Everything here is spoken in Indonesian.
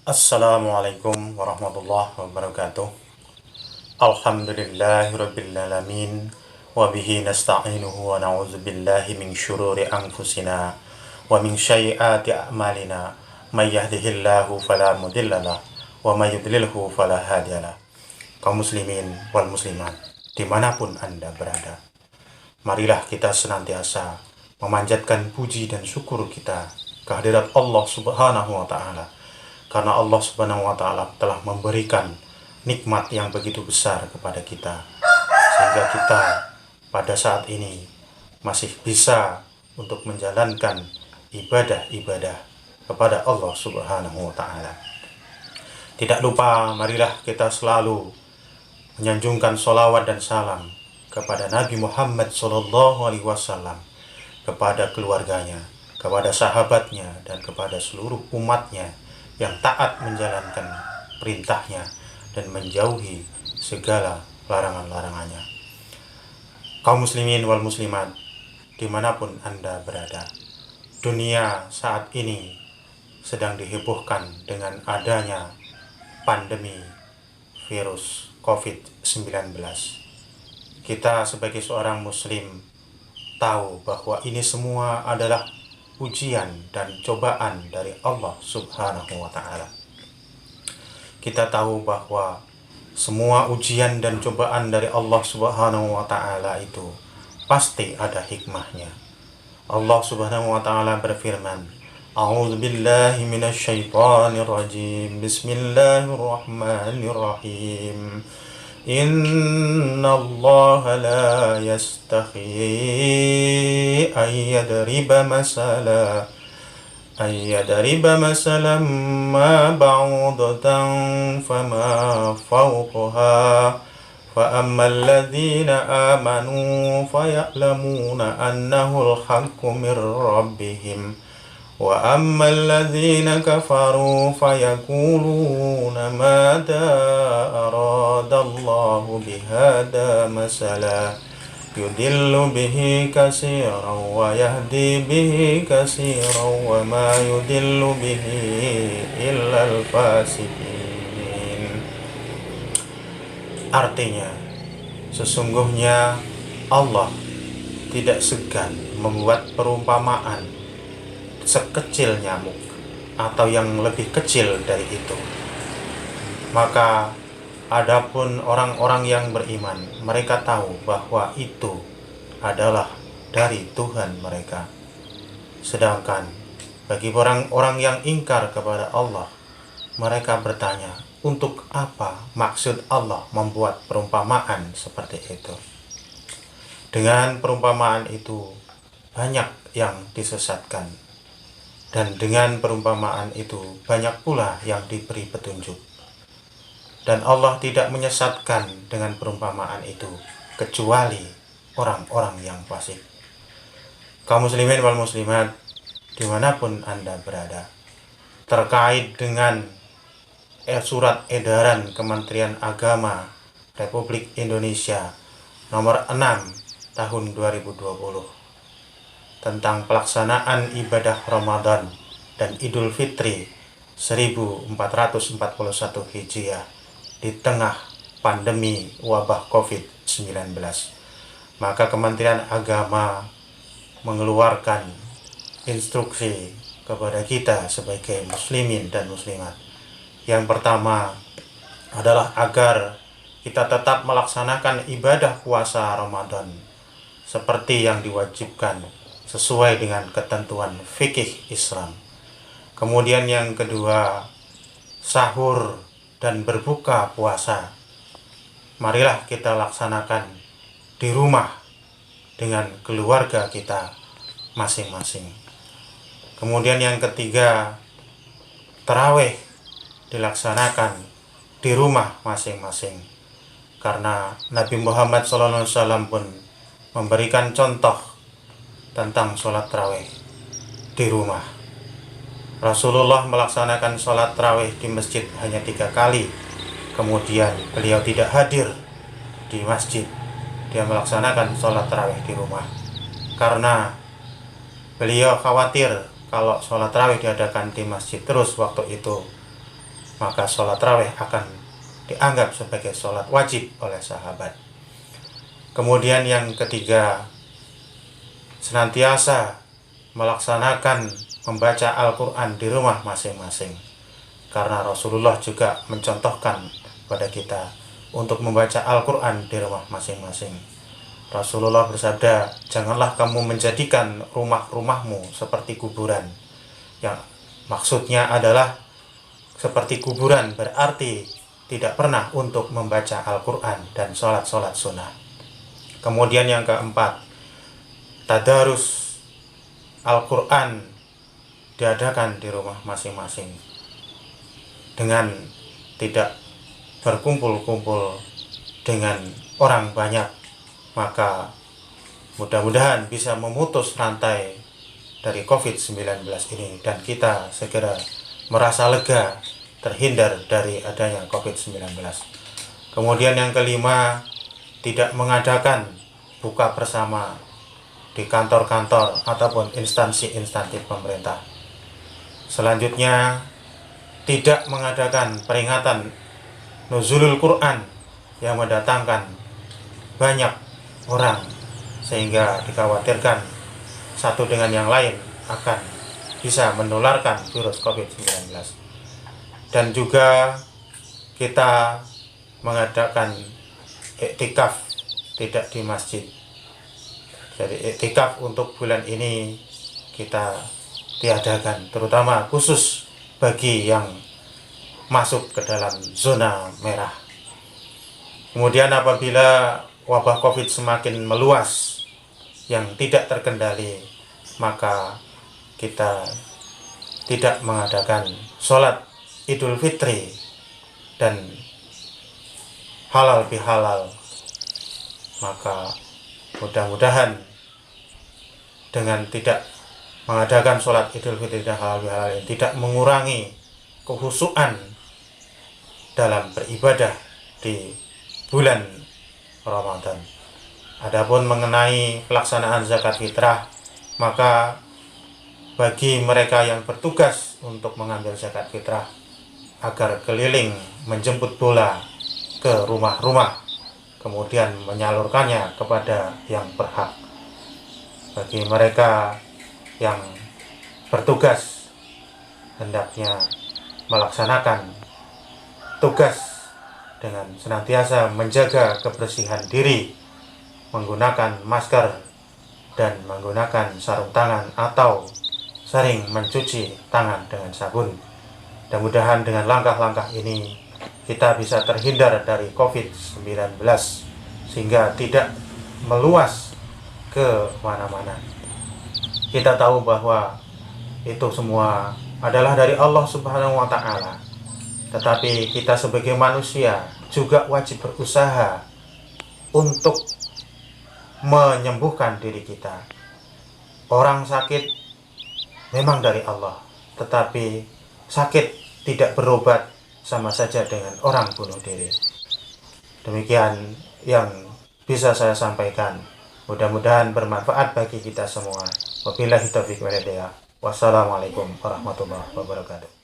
Assalamualaikum warahmatullahi wabarakatuh. Alhamdulillahirrabbilalamin. Wabihi nasta'inuhu wa na'udzu billahi min syururi anfusina wa min syai'ati a'malina. May yahdihillahu fala mudhillalah wa may yudlilhu fala hadiyalah. Kaum muslimin wal muslimat dimanapun Anda berada, marilah kita senantiasa memanjatkan puji dan syukur kita kehadirat Allah Subhanahu wa Ta'ala, karena Allah Subhanahu wa Ta'ala telah memberikan nikmat yang begitu besar kepada kita, sehingga kita pada saat ini masih bisa untuk menjalankan ibadah-ibadah kepada Allah Subhanahu wa Ta'ala. Tidak lupa, marilah kita selalu menyanjungkan sholawat dan salam kepada Nabi Muhammad SAW, kepada keluarganya, kepada sahabatnya, dan kepada seluruh umatnya yang taat menjalankan perintahnya dan menjauhi segala larangan-larangannya. Kaum muslimin wal muslimat dimanapun Anda berada, dunia saat ini sedang dihebohkan dengan adanya pandemi virus COVID-19. Kita sebagai seorang muslim tahu bahwa ini semua adalah ujian dan cobaan dari Allah Subhanahu wa Ta'ala. Kita tahu bahwa semua ujian dan cobaan dari Allah Subhanahu wa Ta'ala itu pasti ada hikmahnya. Allah Subhanahu wa Ta'ala berfirman, A'udzu billahi minasy syaithanir rajim. Bismillahirrahmanirrahim. Inna Allah la yastahi ayyadriba masalan ma ba'udatan fama fawqaha fa ammal ladzina amanu faya'lamuna annahu al-haqqu mir rabbihim wa ammal ladzina kafaru fayaquluna madza aradallahu bihadza masala yudillu bihi katsiran wa yahdi bihi katsiran wa ma yudillu bihi illal fasiqin. Artinya, sesungguhnya Allah tidak segan membuat perumpamaan sekecil nyamuk atau yang lebih kecil dari itu. Maka adapun orang-orang yang beriman, mereka tahu bahwa itu adalah dari Tuhan mereka. Sedangkan bagi orang-orang yang ingkar kepada Allah, mereka bertanya, untuk apa maksud Allah membuat perumpamaan seperti itu? Dengan perumpamaan itu banyak yang disesatkan, dan dengan perumpamaan itu banyak pula yang diberi petunjuk. Dan Allah tidak menyesatkan dengan perumpamaan itu kecuali orang-orang yang fasik. Kaum muslimin wal muslimat dimanapun Anda berada, terkait dengan surat edaran Kementerian Agama Republik Indonesia nomor 6 tahun 2020 tentang pelaksanaan ibadah Ramadan dan Idul Fitri 1441 Hijriah di tengah pandemi wabah COVID-19. Maka Kementerian Agama mengeluarkan instruksi kepada kita sebagai muslimin dan muslimat. Yang pertama adalah agar kita tetap melaksanakan ibadah puasa Ramadan seperti yang diwajibkan sesuai dengan ketentuan fikih Islam. Kemudian yang kedua, sahur dan berbuka puasa marilah kita laksanakan di rumah dengan keluarga kita masing-masing. Kemudian yang ketiga, tarawih dilaksanakan di rumah masing-masing, karena Nabi Muhammad SAW pun memberikan contoh tentang sholat tarawih di rumah. Rasulullah melaksanakan sholat tarawih di masjid hanya 3 kali. Kemudian beliau tidak hadir di masjid. Dia melaksanakan sholat tarawih di rumah karena beliau khawatir kalau sholat tarawih diadakan di masjid terus waktu itu, maka sholat tarawih akan dianggap sebagai sholat wajib oleh sahabat. Kemudian yang ketiga, senantiasa melaksanakan membaca Al-Quran di rumah masing-masing, karena Rasulullah juga mencontohkan pada kita untuk membaca Al-Quran di rumah masing-masing. Rasulullah bersabda, janganlah kamu menjadikan rumah-rumahmu seperti kuburan. Yang maksudnya adalah seperti kuburan berarti tidak pernah untuk membaca Al-Quran dan sholat-sholat sunnah. Kemudian yang keempat, tadarus Al-Quran diadakan di rumah masing-masing dengan tidak berkumpul-kumpul dengan orang banyak, maka mudah-mudahan bisa memutus rantai dari COVID-19 ini dan kita segera merasa lega terhindar dari adanya COVID-19. Kemudian yang kelima, tidak mengadakan buka bersama di kantor-kantor ataupun instansi-instansi pemerintah. Selanjutnya, tidak mengadakan peringatan nuzulul Quran yang mendatangkan banyak orang sehingga dikhawatirkan satu dengan yang lain akan bisa menularkan virus COVID-19. Dan juga kita mengadakan iktikaf tidak di masjid. Jadi iktikaf untuk bulan ini kita tiadakan, terutama khusus bagi yang masuk ke dalam zona merah. Kemudian apabila wabah COVID semakin meluas yang tidak terkendali, maka kita tidak mengadakan sholat Idul Fitri dan halal bihalal. Maka mudah-mudahan dengan tidak mengadakan sholat Idul Fitri dan halal bihalal ini tidak mengurangi kekhusyuan dalam beribadah di bulan Ramadan. Adapun mengenai pelaksanaan zakat fitrah, maka bagi mereka yang bertugas untuk mengambil zakat fitrah agar keliling menjemput bola ke rumah-rumah, kemudian menyalurkannya kepada yang berhak. Bagi mereka yang bertugas hendaknya melaksanakan tugas dengan senantiasa menjaga kebersihan diri, menggunakan masker dan menggunakan sarung tangan atau sering mencuci tangan dengan sabun. Mudah-mudahan dengan langkah-langkah ini kita bisa terhindar dari COVID-19 sehingga tidak meluas ke mana-mana. Kita tahu bahwa itu semua adalah dari Allah Subhanahu wa Ta'ala. Tetapi kita sebagai manusia juga wajib berusaha untuk menyembuhkan diri kita. Orang sakit memang dari Allah, tetapi sakit tidak berobat sama saja dengan orang bunuh diri. Demikian yang bisa saya sampaikan. Mudah-mudahan bermanfaat bagi kita semua. Wabillahi taufiq wal hidayah. Wassalamualaikum warahmatullahi wabarakatuh.